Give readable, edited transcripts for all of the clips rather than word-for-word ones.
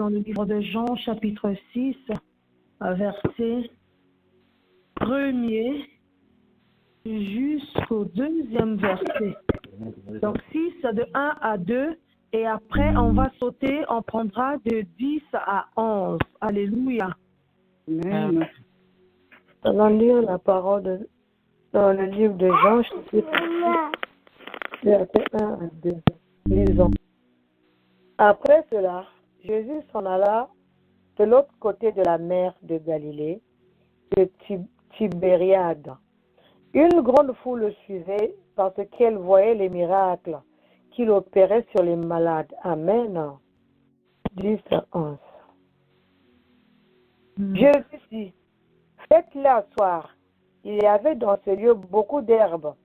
dans le livre de Jean, chapitre 6, verset 1er jusqu'au 2e verset. Donc 6 de 1 à 2 et après on va sauter, on prendra de 10 à 11. Alléluia. Amen. Allons lire la parole dans le livre de Jean, chapitre 6, verset 1 à 2. Lisons. Après cela, Jésus s'en alla de l'autre côté de la mer de Galilée, de Tibériade. Une grande foule le suivait parce qu'elle voyait les miracles qu'il opérait sur les malades. Amen. 10 à 11. Jésus dit, faites-les asseoir. Il y avait dans ce lieu beaucoup d'herbes.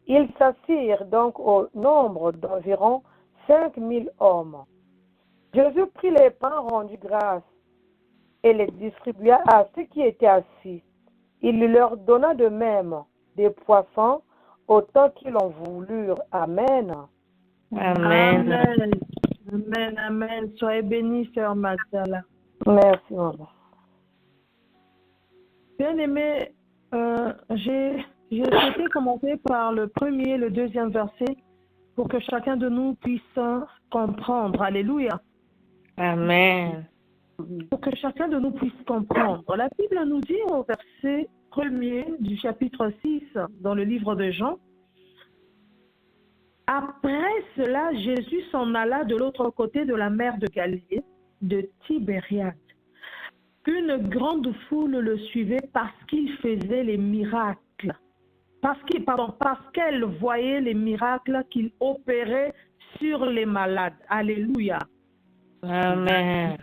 Ils s'assirent donc au nombre d'environ 5000 hommes. Jésus prit les pains rendus grâce et les distribua à ceux qui étaient assis. Il leur donna de même des poissons autant qu'ils en voulurent. Amen. Amen. Amen. Amen. Soyez bénis, sœur Magdala. Merci, maman. Bien aimé, j'ai souhaité commencer par le premier et le 2e verset pour que chacun de nous puisse comprendre. Alléluia. Amen. Pour que chacun de nous puisse comprendre. La Bible nous dit au verset 1er du chapitre 6 dans le livre de Jean, après cela, Jésus s'en alla de l'autre côté de la mer de Galilée, de Tibériade. Une grande foule le suivait parce qu'il faisait les miracles. Parce qu'elle voyait les miracles qu'il opérait sur les malades. Alléluia. Amen.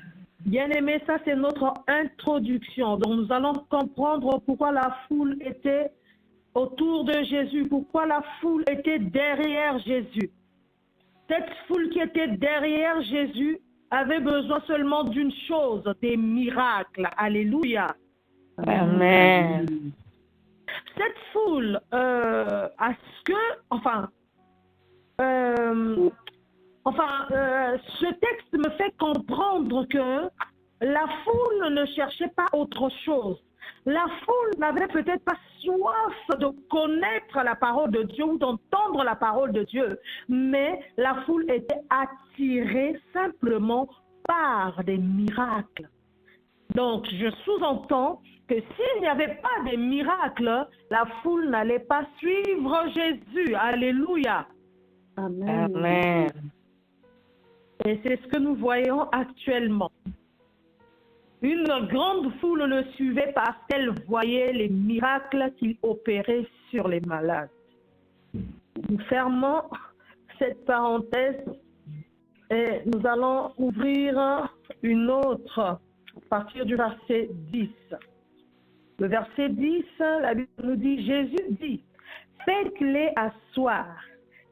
Bien-aimé, ça c'est notre introduction. Donc nous allons comprendre pourquoi la foule était autour de Jésus, pourquoi la foule était derrière Jésus. Cette foule qui était derrière Jésus avait besoin seulement d'une chose, des miracles. Alléluia. Amen. Cette foule, ce texte me fait comprendre que la foule ne cherchait pas autre chose. La foule n'avait peut-être pas soif de connaître la parole de Dieu ou d'entendre la parole de Dieu, mais la foule était attirée simplement par des miracles. Donc, je sous-entends que s'il n'y avait pas de miracles, la foule n'allait pas suivre Jésus. Alléluia. Amen. Amen. Et c'est ce que nous voyons actuellement. Une grande foule le suivait parce qu'elle voyait les miracles qu'il opérait sur les malades. Nous fermons cette parenthèse et nous allons ouvrir une autre à partir du verset 10. Le verset 10, la Bible nous dit, Jésus dit, faites-les asseoir.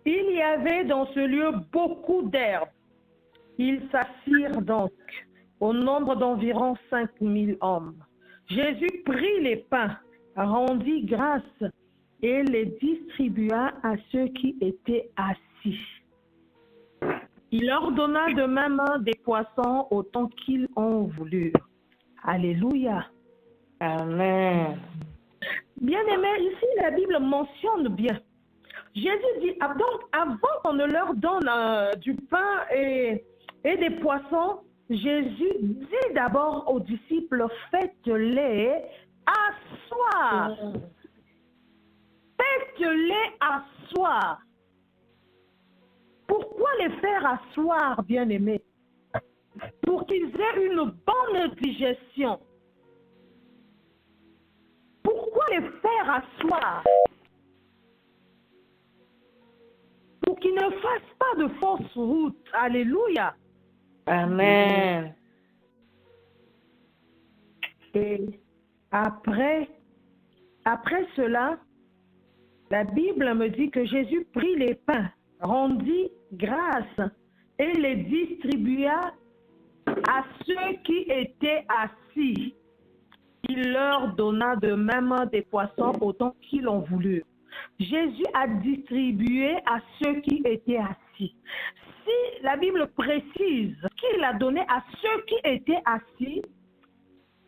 Il y avait dans ce lieu beaucoup d'herbes. Ils s'assirent donc au nombre d'environ 5000 hommes. Jésus prit les pains, rendit grâce et les distribua à ceux qui étaient assis. Il leur donna de même des poissons autant qu'ils en voulurent. Alléluia. Amen. Bien-aimé, ici la Bible mentionne bien. Jésus dit, donc avant qu'on ne leur donne du pain et des poissons, Jésus dit d'abord aux disciples, faites-les asseoir. Faites-les asseoir. Pourquoi les faire asseoir, bien-aimés? Pour qu'ils aient une bonne digestion. Pourquoi les faire asseoir? Pour qu'ils ne fassent pas de fausse route. Alléluia. Amen. Et après cela, la Bible me dit que Jésus prit les pains, rendit grâce et les distribua à ceux qui étaient assis. Il leur donna de même des poissons autant qu'ils en voulurent. Jésus a distribué à ceux qui étaient assis. Si la Bible précise qu'il a donné à ceux qui étaient assis.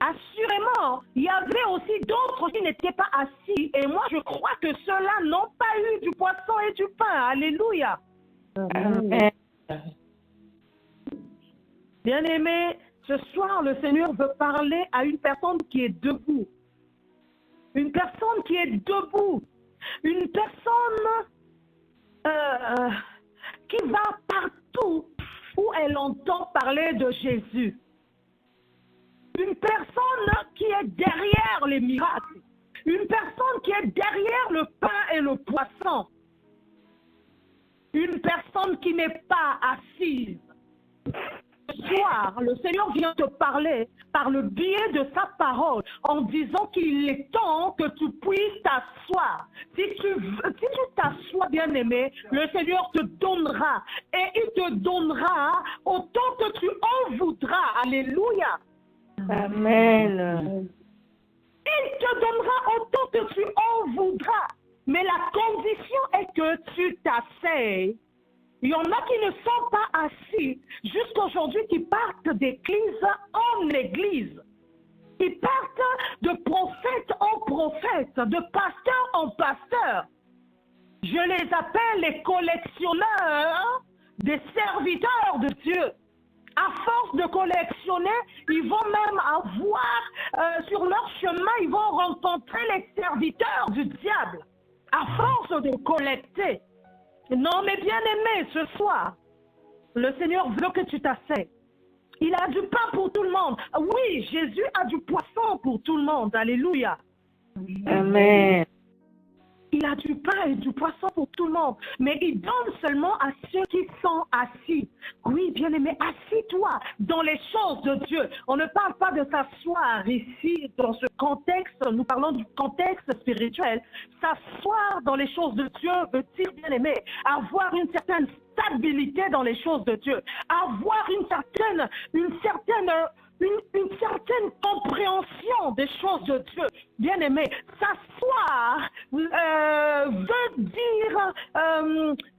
Assurément, il y avait aussi d'autres qui n'étaient pas assis. Et moi, je crois que ceux-là n'ont pas eu du poisson et du pain. Alléluia. Amen. Bien-aimé, ce soir, le Seigneur veut parler à une personne qui est debout. Une personne qui est debout. Une personne qui va partout où elle entend parler de Jésus. Une personne qui est derrière les miracles. Une personne qui est derrière le pain et le poisson. Une personne qui n'est pas assise. Ce soir, le Seigneur vient te parler par le biais de sa parole en disant qu'il est temps que tu puisses t'asseoir. Si tu t'assois, bien-aimé, le Seigneur te donnera et il te donnera autant que tu en voudras. Alléluia. Amen. Il te donnera autant que tu en voudras. Mais la condition est que tu t'asseyes. Il y en a qui ne sont pas assis jusqu'aujourd'hui, qui partent d'église en église. Qui partent de prophète en prophète, de pasteur en pasteur. Je les appelle les collectionneurs des serviteurs de Dieu. À force de collectionner, ils vont même avoir sur leur chemin, ils vont rencontrer les serviteurs du diable. À force de collecter. Non, mais bien aimé, ce soir, le Seigneur veut que tu t'asseyes. Il a du pain pour tout le monde. Oui, Jésus a du poisson pour tout le monde. Alléluia. Amen. Il a du pain et du poisson pour tout le monde. Mais il donne seulement à ceux qui sont assis. Oui, bien-aimé, assis-toi dans les choses de Dieu. On ne parle pas de s'asseoir ici dans ce contexte. Nous parlons du contexte spirituel. S'asseoir dans les choses de Dieu veut dire, bien-aimé, avoir une certaine stabilité dans les choses de Dieu. Avoir une certaine compréhension des choses de Dieu. Bien-aimé, s'asseoir veut dire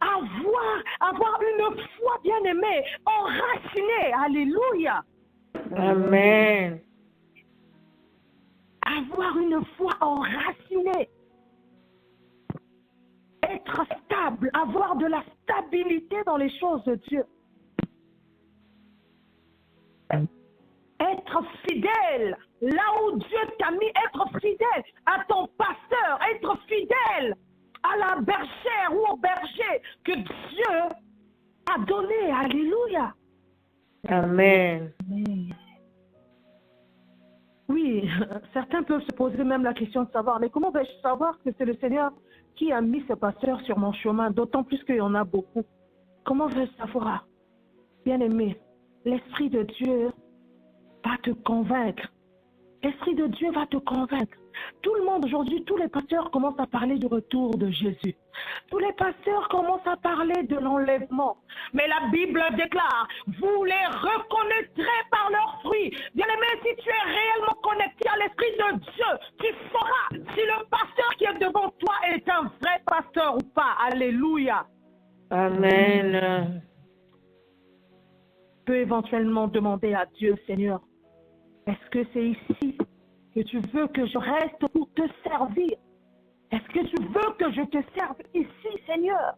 avoir une foi, bien-aimé, enracinée. Alléluia. Amen. Avoir une foi enracinée. Être stable, avoir de la stabilité dans les choses de Dieu. Être fidèle, là où Dieu t'a mis, être fidèle à ton pasteur, être fidèle à la bergère ou au berger que Dieu a donné. Alléluia. Amen. Oui, certains peuvent se poser même la question de savoir, mais comment vais-je savoir que c'est le Seigneur qui a mis ce pasteur sur mon chemin, d'autant plus qu'il y en a beaucoup. Comment vais-je savoir? Bien-aimé, l'Esprit de Dieu va te convaincre. L'Esprit de Dieu va te convaincre. Tout le monde aujourd'hui, tous les pasteurs commencent à parler du retour de Jésus. Tous les pasteurs commencent à parler de l'enlèvement. Mais la Bible déclare, vous les reconnaîtrez par leurs fruits. Bien-aimé, si tu es réellement connecté à l'Esprit de Dieu, tu sauras si le pasteur qui est devant toi est un vrai pasteur ou pas. Alléluia. Amen. Tu peux éventuellement demander à Dieu, Seigneur, est-ce que c'est ici que tu veux que je reste pour te servir? Est-ce que tu veux que je te serve ici, Seigneur?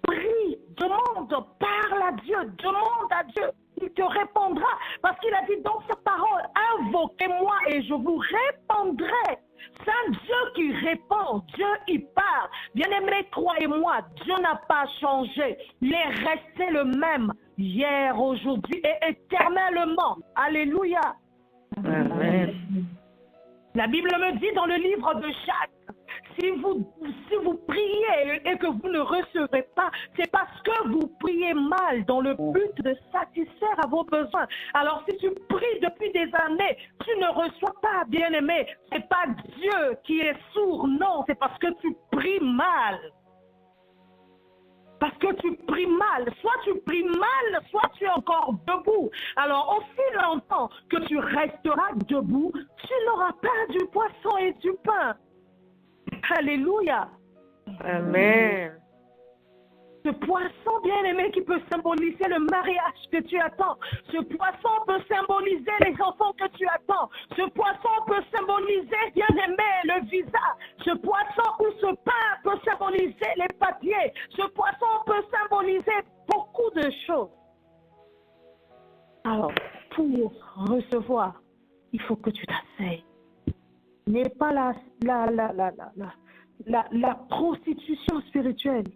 Prie, demande, parle à Dieu, demande à Dieu. Il te répondra parce qu'il a dit dans sa parole, invoquez-moi et je vous répondrai. C'est un Dieu qui répond, Dieu il parle. Bien-aimé, croyez-moi, Dieu n'a pas changé. Il est resté le même hier, aujourd'hui et éternellement. Alléluia. Amen. La Bible me dit dans le livre de Jacques, si vous priez et que vous ne recevez pas, c'est parce que vous priez mal dans le but de satisfaire à vos besoins. Alors si tu pries depuis des années, tu ne reçois pas, bien-aimé. C'est pas Dieu qui est sourd, non, c'est parce que tu pries mal. Parce que tu pries mal. Soit tu pries mal, soit tu es encore debout. Alors, au fil longtemps que tu resteras debout, tu n'auras pas du poisson et du pain. Alléluia. Amen. Ce poisson bien-aimé qui peut symboliser le mariage que tu attends. Ce poisson peut symboliser les enfants que tu attends. Ce poisson peut symboliser, bien-aimé, le visa. Ce poisson ou ce pain peut symboliser les papiers. Ce poisson peut symboliser beaucoup de choses. Alors, pour recevoir, il faut que tu t'asseyes. N'est pas la prostitution spirituelle.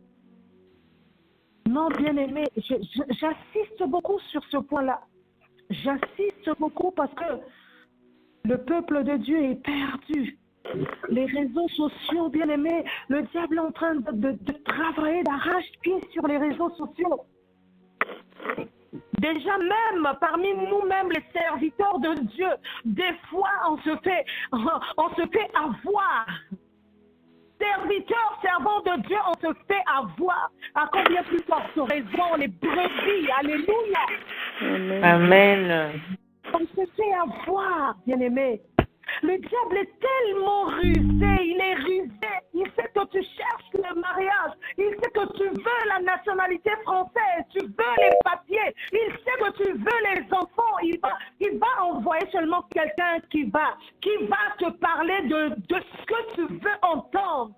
Non, bien-aimé, j'insiste beaucoup sur ce point-là. J'insiste beaucoup parce que le peuple de Dieu est perdu. Les réseaux sociaux, bien-aimé, le diable est en train de travailler d'arrache-pied sur les réseaux sociaux. Déjà même parmi nous-mêmes, les serviteurs de Dieu, des fois on se fait avoir. Serviteurs, servants de Dieu, on se fait avoir. À combien plus forte raison, les brebis, alléluia. Amen. On se fait avoir, bien-aimé. Le diable est tellement rusé, il est rusé. Il sait que tu cherches le mariage. Il sait que tu veux la nationalité française. Tu veux les papiers. Il sait que tu veux les enfants. Il va envoyer seulement quelqu'un qui va te parler de ce que tu veux entendre.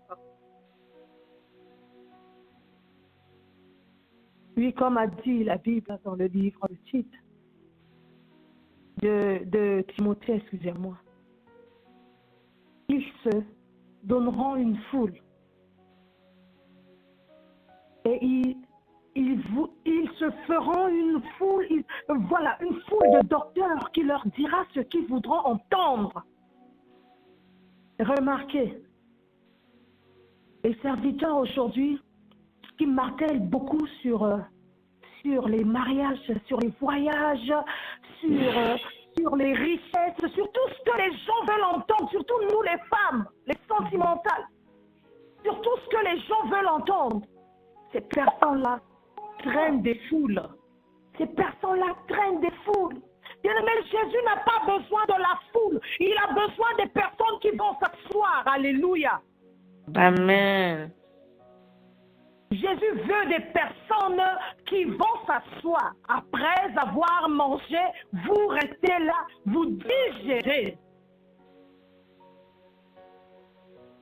Oui, comme a dit la Bible dans le livre de Tite, de Timothée, excusez-moi. Ils se donneront une foule. Et ils se feront une foule, une foule de docteurs qui leur dira ce qu'ils voudront entendre. Remarquez, les serviteurs aujourd'hui, ce qui martèle beaucoup sur les mariages, sur les voyages, sur les richesses, sur tout ce que les gens veulent entendre, surtout nous les femmes, les sentimentales, sur tout ce que les gens veulent entendre. Ces personnes-là traînent des foules. Ces personnes-là traînent des foules. Bien-aimé, Jésus n'a pas besoin de la foule. Il a besoin des personnes qui vont s'asseoir. Alléluia. Amen. Jésus veut des personnes qui vont s'asseoir. Après avoir mangé, vous restez là, vous digérez.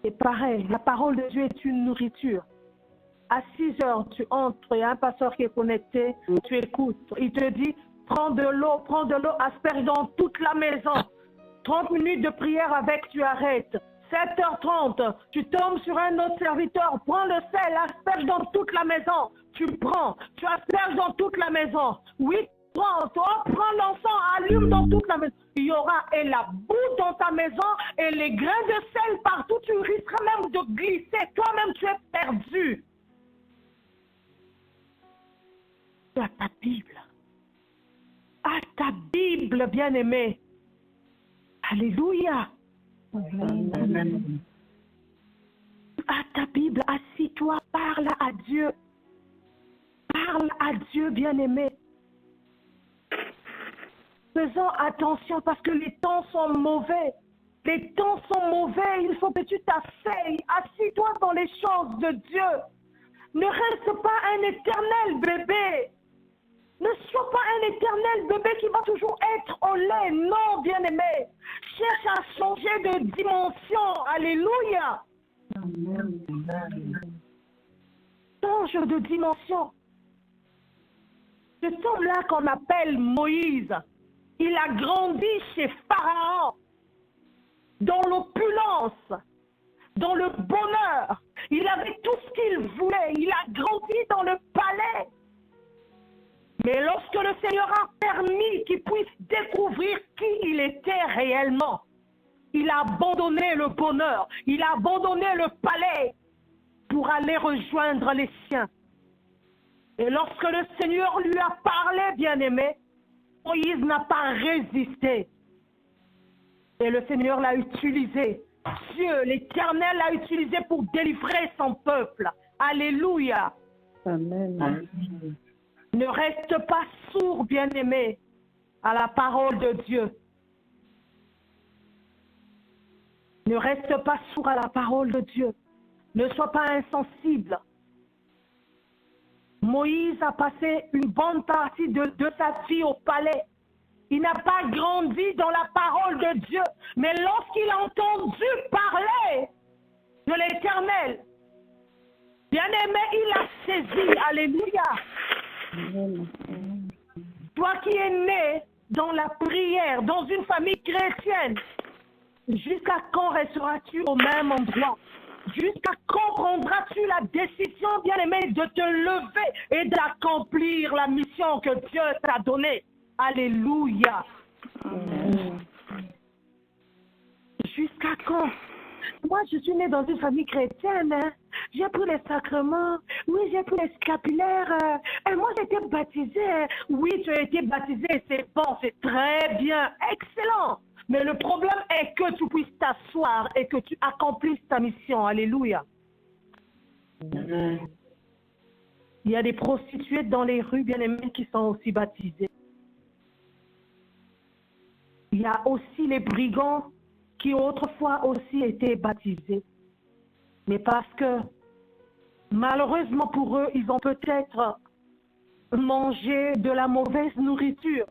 C'est pareil, la parole de Dieu est une nourriture. À 6 heures, tu entres, il y a un pasteur qui est connecté, tu écoutes. Il te dit, prends de l'eau, asperge dans toute la maison. 30 minutes de prière avec, tu arrêtes. 7h30, tu tombes sur un autre serviteur, prends le sel, asperge dans toute la maison. Tu prends, tu asperges dans toute la maison. 8h30, prends l'encens, allume dans toute la maison. Il y aura et la boue dans ta maison et les grains de sel partout. Tu risqueras même de glisser. Toi-même, tu es perdu. À ta Bible. À ta Bible, bien-aimé. Alléluia. Amen. À ta Bible, assis-toi, parle à Dieu. Parle à Dieu, bien-aimé. Faisons attention parce que les temps sont mauvais. Les temps sont mauvais. Il faut que tu t'asseyes. Assis-toi dans les choses de Dieu. Ne reste pas un éternel bébé. Ne sois pas un éternel bébé qui va toujours être au lait. Non, bien-aimé. Cherche à changer de dimension. Alléluia. Change de dimension. C'est homme-là qu'on appelle Moïse. Il a grandi chez Pharaon. Dans l'opulence. Dans le bonheur. Il avait tout ce qu'il voulait. Il a grandi dans le palais. Mais lorsque le Seigneur a permis qu'il puisse découvrir qui il était réellement, il a abandonné le bonheur, il a abandonné le palais pour aller rejoindre les siens. Et lorsque le Seigneur lui a parlé, bien-aimé, Moïse n'a pas résisté. Et le Seigneur l'a utilisé. Dieu, l'Éternel, l'a utilisé pour délivrer son peuple. Alléluia. Amen. Ne reste pas sourd, bien-aimé, à la parole de Dieu. Ne reste pas sourd à la parole de Dieu. Ne sois pas insensible. Moïse a passé une bonne partie de sa vie au palais. Il n'a pas grandi dans la parole de Dieu. Mais lorsqu'il a entendu parler de l'Éternel, bien-aimé, il a saisi. Alléluia. Toi qui es né dans la prière, dans une famille chrétienne, jusqu'à quand resteras-tu au même endroit? Jusqu'à quand prendras-tu la décision, bien-aimé, de te lever et d'accomplir la mission que Dieu t'a donnée? Alléluia. Jusqu'à quand? Moi, je suis née dans une famille chrétienne. Hein. J'ai pris les sacrements. Oui, j'ai pris les scapulaires. Et moi, j'ai été baptisée. Oui, tu as été baptisée. C'est bon, c'est très bien. Excellent. Mais le problème est que tu puisses t'asseoir et que tu accomplisses ta mission. Alléluia. Il y a des prostituées dans les rues, bien-aimées, qui sont aussi baptisées. Il y a aussi les brigands qui autrefois aussi étaient baptisés. Mais parce que, malheureusement pour eux, ils ont peut-être mangé de la mauvaise nourriture.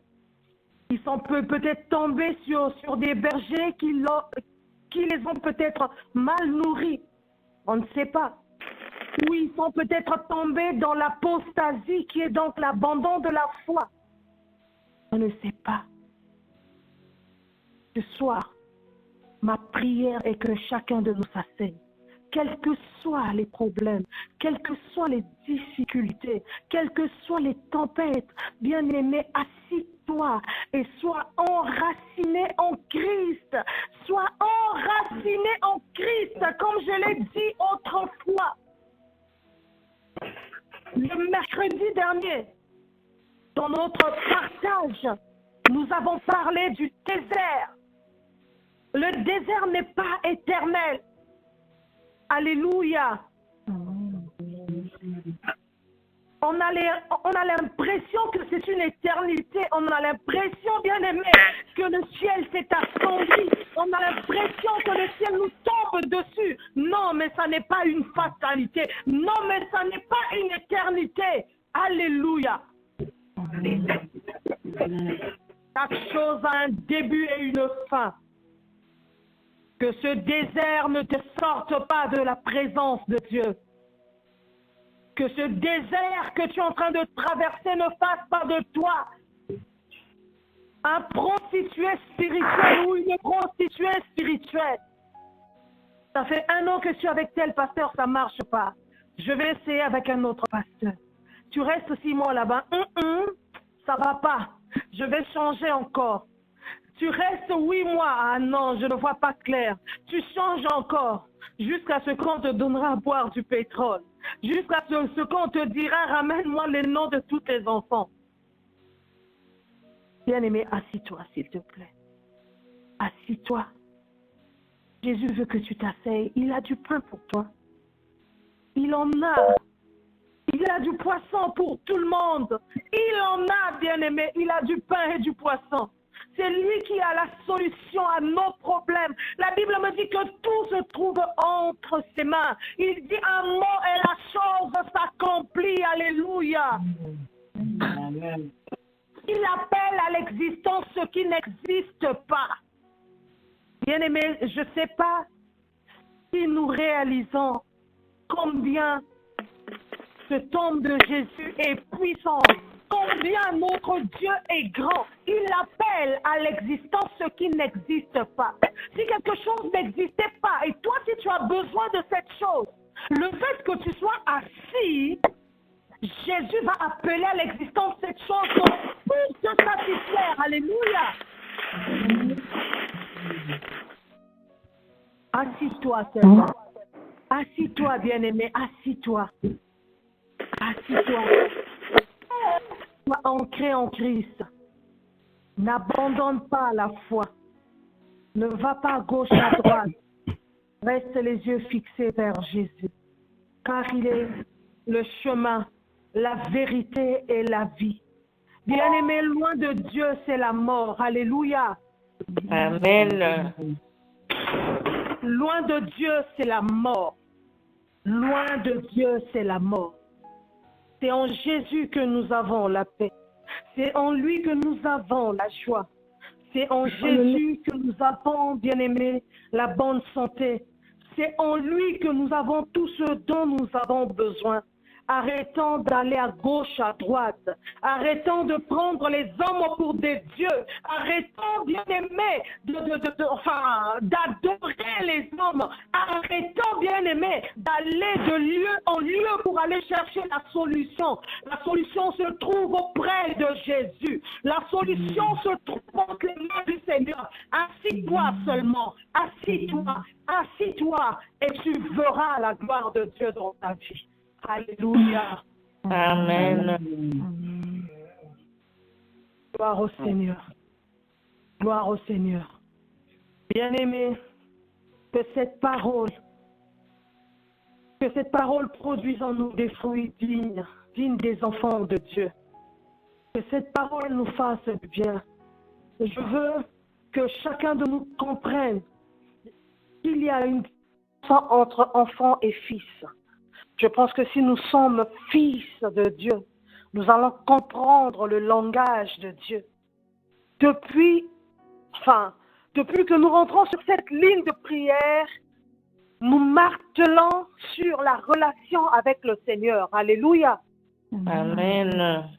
Ils sont peut-être tombés sur des bergers qui les ont peut-être mal nourris. On ne sait pas. Ou ils sont peut-être tombés dans l'apostasie qui est donc l'abandon de la foi. On ne sait pas. Ce soir, ma prière est que chacun de nous s'asseye. Quels que soient les problèmes, quelles que soient les difficultés, quelles que soient les tempêtes, bien-aimé, assis-toi et sois enraciné en Christ. Sois enraciné en Christ, comme je l'ai dit autrefois. Le mercredi dernier, dans notre partage, nous avons parlé du désert. Le désert n'est pas éternel. Alléluia. On a l'impression que c'est une éternité. On a l'impression, bien-aimé, que le ciel s'est assombri. On a l'impression que le ciel nous tombe dessus. Non, mais ça n'est pas une fatalité. Non, mais ça n'est pas une éternité. Alléluia. Chaque chose a un début et une fin. Que ce désert ne te sorte pas de la présence de Dieu. Que ce désert que tu es en train de traverser ne fasse pas de toi un prostitué spirituel ou une prostituée spirituelle. Ça fait 1 an que je suis avec tel pasteur, ça ne marche pas. Je vais essayer avec un autre pasteur. Tu restes 6 mois là-bas. Ça ne va pas. Je vais changer encore. Tu restes 8 mois. Ah non, je ne vois pas clair. Tu changes encore. Jusqu'à ce qu'on te donnera à boire du pétrole. Jusqu'à ce qu'on te dira, ramène-moi les noms de tous tes enfants. Bien-aimé, assis-toi, s'il te plaît. Assis-toi. Jésus veut que tu t'asseyes. Il a du pain pour toi. Il en a. Il a du poisson pour tout le monde. Il en a, bien-aimé. Il a du pain et du poisson. C'est lui qui a la solution à nos problèmes. La Bible me dit que tout se trouve entre ses mains. Il dit un mot et la chose s'accomplit. Alléluia. Amen. Il appelle à l'existence ce qui n'existe pas. Bien-aimé, je ne sais pas si nous réalisons combien ce tombe de Jésus est puissant. Combien notre Dieu est grand. Il appelle à l'existence ce qui n'existe pas. Si quelque chose n'existait pas et toi, si tu as besoin de cette chose, le fait que tu sois assis, Jésus va appeler à l'existence cette chose pour te satisfaire. Alléluia. Assis-toi seulement. Assis-toi, bien-aimé. Assis-toi. Assis-toi. Sois ancré en Christ. N'abandonne pas la foi. Ne va pas à gauche, à droite. Reste les yeux fixés vers Jésus. Car il est le chemin, la vérité et la vie. Bien-aimé, loin de Dieu, c'est la mort. Alléluia. Amen. Loin de Dieu, c'est la mort. Loin de Dieu, c'est la mort. C'est en Jésus que nous avons la paix. C'est en lui que nous avons la joie. C'est en Jésus que nous avons, bien-aimé, la bonne santé. C'est en lui que nous avons tout ce dont nous avons besoin. Arrêtons d'aller à gauche, à droite. Arrêtons de prendre les hommes pour des dieux. Arrêtons, bien-aimés, d'adorer les hommes. Arrêtons, bien-aimés, d'aller de lieu en lieu pour aller chercher la solution. La solution se trouve auprès de Jésus. La solution se trouve entre les mains du Seigneur. Assis-toi seulement. Assis-toi. Assis-toi et tu verras la gloire de Dieu dans ta vie. Alléluia. Amen. Gloire au Seigneur. Gloire au Seigneur. Bien-aimés, que cette parole produise en nous des fruits dignes des enfants de Dieu. Que cette parole nous fasse du bien. Je veux que chacun de nous comprenne qu'il y a une différence entre enfants et fils. Je pense que si nous sommes fils de Dieu, nous allons comprendre le langage de Dieu. Depuis que nous rentrons sur cette ligne de prière, nous martelons sur la relation avec le Seigneur. Alléluia. Amen.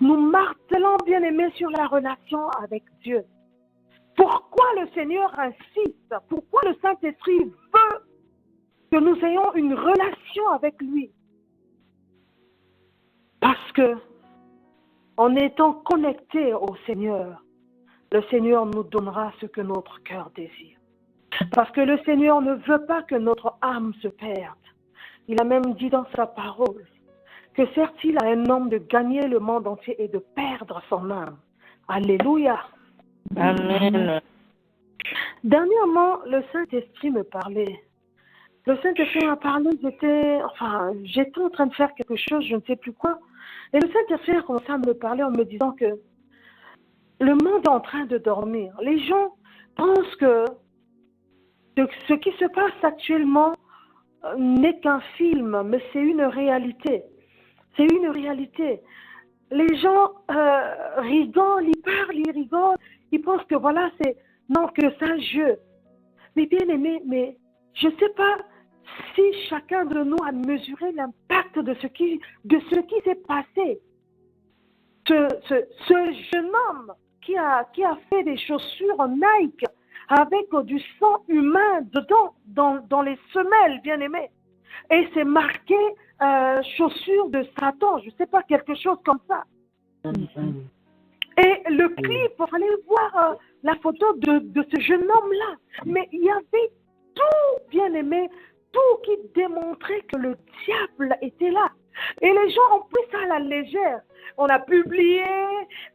Nous martelons, bien-aimés, sur la relation avec Dieu. Pourquoi le Seigneur insiste? Pourquoi le Saint-Esprit veut que nous ayons une relation avec lui? Parce que, en étant connectés au Seigneur, le Seigneur nous donnera ce que notre cœur désire. Parce que le Seigneur ne veut pas que notre âme se perde. Il a même dit dans sa parole que sert-il à un homme de gagner le monde entier et de perdre son âme? Alléluia. Amen. Dernièrement, le Saint-Esprit me parlait. Le Saint-Esprit m'a parlé, j'étais en train de faire quelque chose, je ne sais plus quoi. Et le Saint-Esprit a commencé à me parler en me disant que le monde est en train de dormir. Les gens pensent que ce qui se passe actuellement n'est qu'un film, mais c'est une réalité. C'est une réalité. Les gens rigolent, ils parlent, ils rigolent, ils pensent que voilà, que c'est un jeu. Mais bien aimé, mais je ne sais pas si chacun de nous a mesuré l'impact de ce qui s'est passé. Ce jeune homme qui a fait des chaussures en Nike avec du sang humain dedans, dans les semelles, bien aimé. Et c'est marqué chaussures de Satan, je ne sais pas, quelque chose comme ça. Et le clip, il fallait voir la photo de ce jeune homme-là. Mais il y avait tout, bien aimé, tout qui démontrait que le diable était là. Et les gens ont pris ça à la légère. On a publié,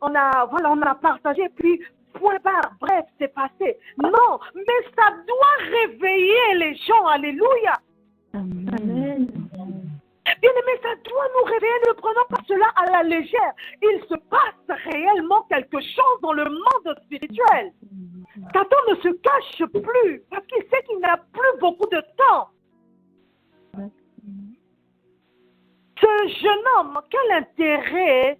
on a partagé, puis point barre, bref, c'est passé. Non, mais ça doit réveiller les gens, alléluia. Amen. Bien aimé, ça doit nous réveiller, ne prenons pas cela à la légère. Il se passe réellement quelque chose dans le monde spirituel. Satan ne se cache plus, parce qu'il sait qu'il n'a plus beaucoup de temps. Ce jeune homme, quel intérêt,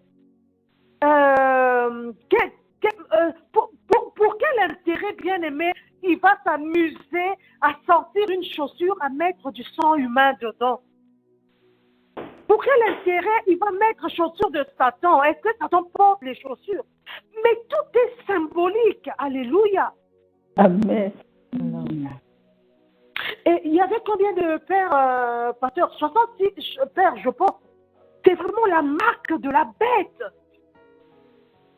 pour quel intérêt, bien aimé, il va s'amuser à sortir une chaussure, à mettre du sang humain dedans? Pour quel intérêt il va mettre chaussures de Satan? Est-ce que Satan porte les chaussures? Mais tout est symbolique, alléluia. Amen. Et il y avait combien de pères, pasteurs? 66 pères, je pense. C'est vraiment la marque de la bête.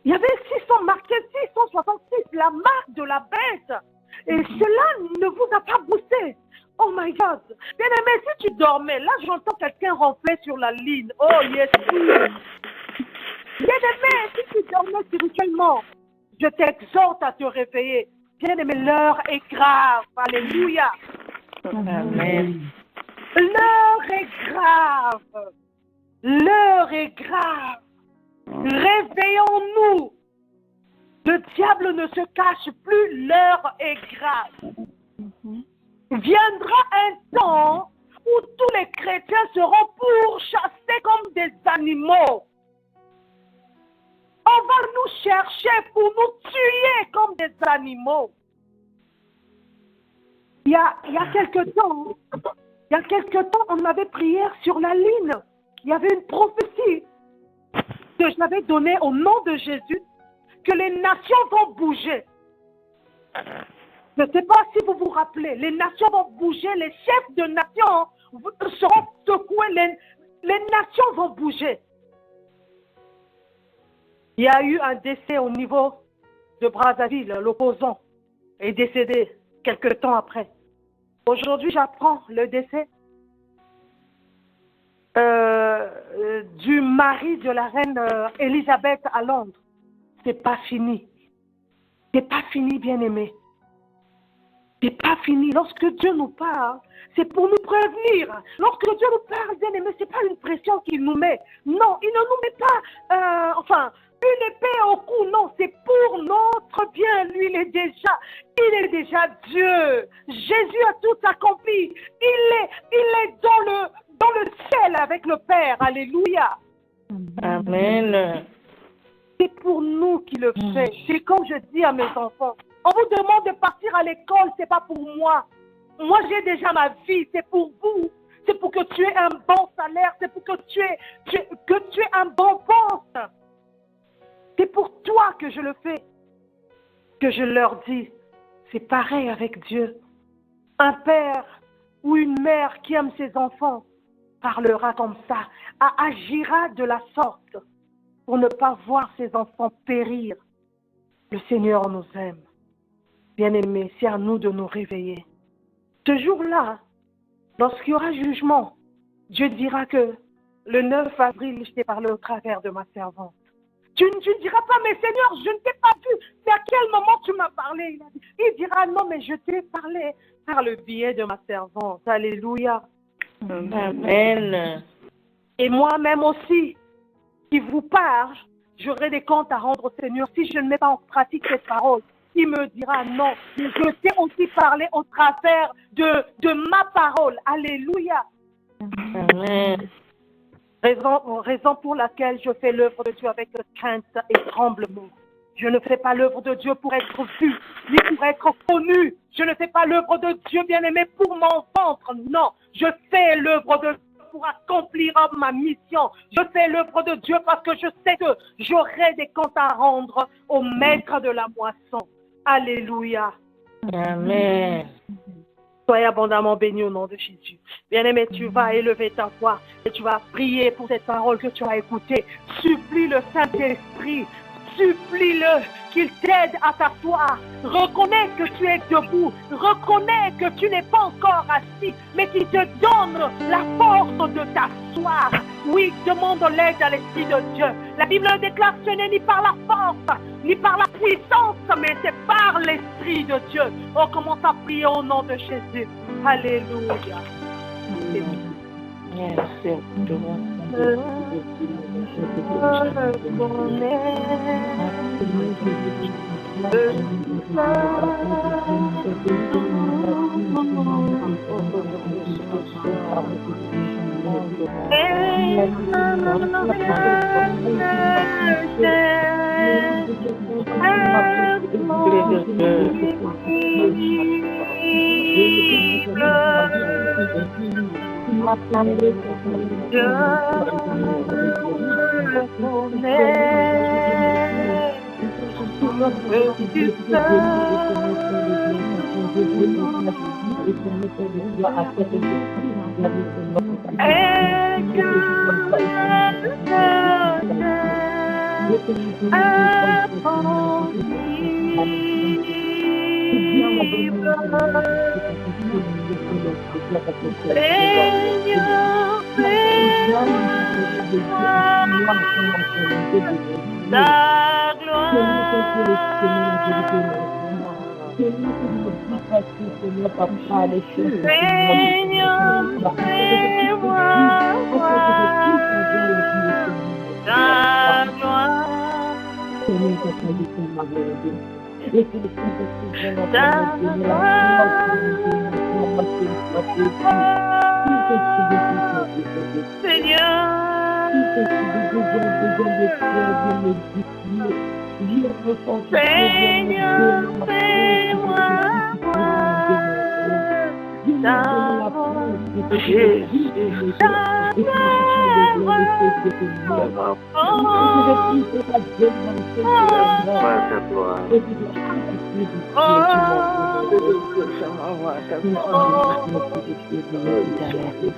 Il y avait 600 marqués, 666, la marque de la bête. Et cela ne vous a pas boosté. Oh my God. Bien aimé, si tu dormais, là j'entends quelqu'un ronfler sur la ligne. Oh yes. Bien aimé, si tu dormais spirituellement, je t'exhorte à te réveiller. Bien aimé, l'heure est grave. Alléluia. Amen. L'heure est grave. L'heure est grave. Réveillons-nous. Le diable ne se cache plus, l'heure est grave. Viendra un temps où tous les chrétiens seront pourchassés comme des animaux. On va nous chercher pour nous tuer comme des animaux. Il y a quelque temps, on avait prière sur la ligne. Il y avait une prophétie que je l'avais donnée au nom de Jésus, que les nations vont bouger. Je ne sais pas si vous vous rappelez, les nations vont bouger, les chefs de nations seront secoués, les nations vont bouger. Il y a eu un décès au niveau de Brazzaville, l'opposant est décédé quelque temps après. Aujourd'hui, j'apprends le décès du mari de la reine Elisabeth à Londres. C'est pas fini. C'est pas fini, bien-aimé. C'est pas fini. Lorsque Dieu nous parle, c'est pour nous prévenir. Lorsque Dieu nous parle, bien-aimé, c'est pas une pression qu'il nous met. Non, il ne nous met pas, une épée au cou. Non, c'est pour notre bien. Lui, il est déjà Dieu. Jésus a tout accompli. Il est dans le ciel avec le Père. Alléluia. Amen. C'est pour nous qu'il le fait. C'est comme je dis à mes enfants. On vous demande de partir à l'école, c'est pas pour moi. Moi, j'ai déjà ma vie, c'est pour vous. C'est pour que tu aies un bon salaire, c'est pour que tu aies un bon poste. C'est pour toi que je le fais. Que je leur dis, c'est pareil avec Dieu. Un père ou une mère qui aime ses enfants parlera comme ça, agira de la sorte pour ne pas voir ses enfants périr. Le Seigneur nous aime. Bien-aimés, c'est à nous de nous réveiller. Ce jour-là, lorsqu'il y aura jugement, Dieu dira que le 9 avril, je t'ai parlé au travers de ma servante. Tu ne diras pas, mais Seigneur, je ne t'ai pas vu. C'est à quel moment tu m'as parlé? Il dira, non, mais je t'ai parlé par le biais de ma servante. Alléluia. Amen. Et moi-même aussi, qui vous parle, j'aurai des comptes à rendre au Seigneur si je ne mets pas en pratique cette parole. Il me dira non. Je t'ai aussi parlé au travers de ma parole. Alléluia. Amen. Raison pour laquelle je fais l'œuvre de Dieu avec crainte et tremblement. Je ne fais pas l'œuvre de Dieu pour être vu, ni pour être connu. Je ne fais pas l'œuvre de Dieu, bien-aimé, pour m'en vendre. Non, je fais l'œuvre de Dieu pour accomplir ma mission. Je fais l'œuvre de Dieu parce que je sais que j'aurai des comptes à rendre au maître de la moisson. Alléluia. Amen. Soyez abondamment bénis au nom de Jésus. Bien-aimé, tu vas élever ta voix et tu vas prier pour cette parole que tu as écoutée. Supplie le Saint-Esprit. Supplie-le qu'il t'aide à t'asseoir. Reconnais que tu es debout. Reconnais que tu n'es pas encore assis, mais qu'il te donne la force de t'asseoir. Oui, demande l'aide à l'Esprit de Dieu. La Bible déclare que ce n'est ni par la force, ni par la puissance, mais c'est par l'Esprit de Dieu. On commence à prier au nom de Jésus. Alléluia. Merci. La gloire. Seigneur, fais-moi voir ta gloire. Seigneur, Seigneur, fais-moi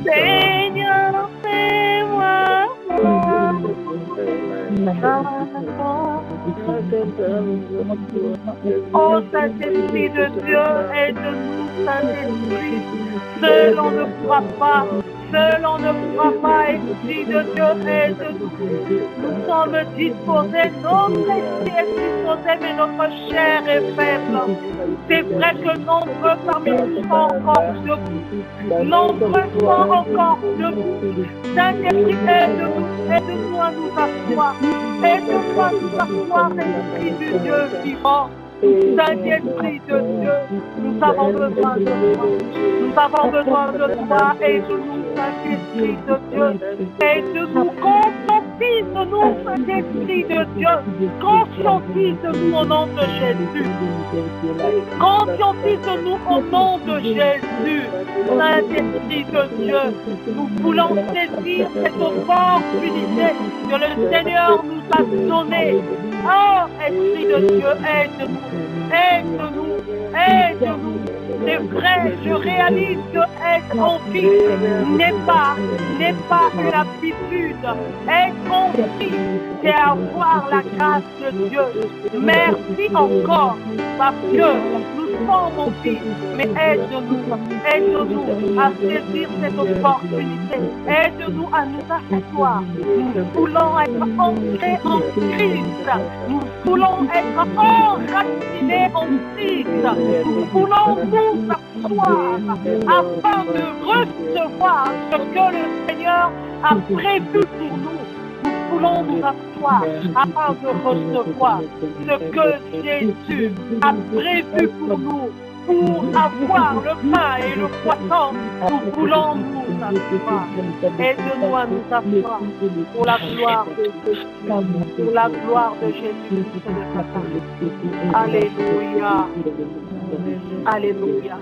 Seigneur, fais-moi oh Saint-Esprit de Dieu, aide-nous, Saint-Esprit. Seul on ne pourra pas, Esprit de Dieu, aide-nous. Nous sommes disposés, notre esprit est disposé, mais notre chair est faible. C'est vrai que nombreux parmi nous sont encore debout. Nombreux sont encore debout. Saint-Esprit, aide-nous à nous asseoir. Aide-nous à nous asseoir, Esprit du Dieu vivant. Saint-Esprit de Dieu, nous avons besoin de toi. Nous avons besoin de toi. Aide-nous, Saint-Esprit de Dieu. Aide-nous, conscientise-nous, Saint-Esprit de Dieu. Conscientise-nous au nom de Jésus. Conscientise-nous au nom de Jésus. Saint-Esprit de Dieu, nous voulons saisir cette opportunité que le Seigneur nous a donnée. Oh, Esprit de Dieu, aide-nous. Aide-nous, aide-nous. C'est vrai, je réalise que être en vie n'est pas une habitude. Être en vie, c'est avoir la grâce de Dieu. Merci encore, parce que nous sommes en vie. Mais aide-nous à saisir cette opportunité. Aide-nous à nous asseoir. Nous voulons être ancrés en Christ. Nous voulons être enracinés en Christ. Nous voulons nous asseoir afin de recevoir ce que le Seigneur a prévu pour nous. Nous voulons nous asseoir afin de recevoir ce que Jésus a prévu pour nous. Pour avoir le pain et le poisson, nous voulons nous asseoir. Aide-nous à nous asseoir pour la gloire de Jésus, pour la gloire de Jésus. Alléluia. Alléluia.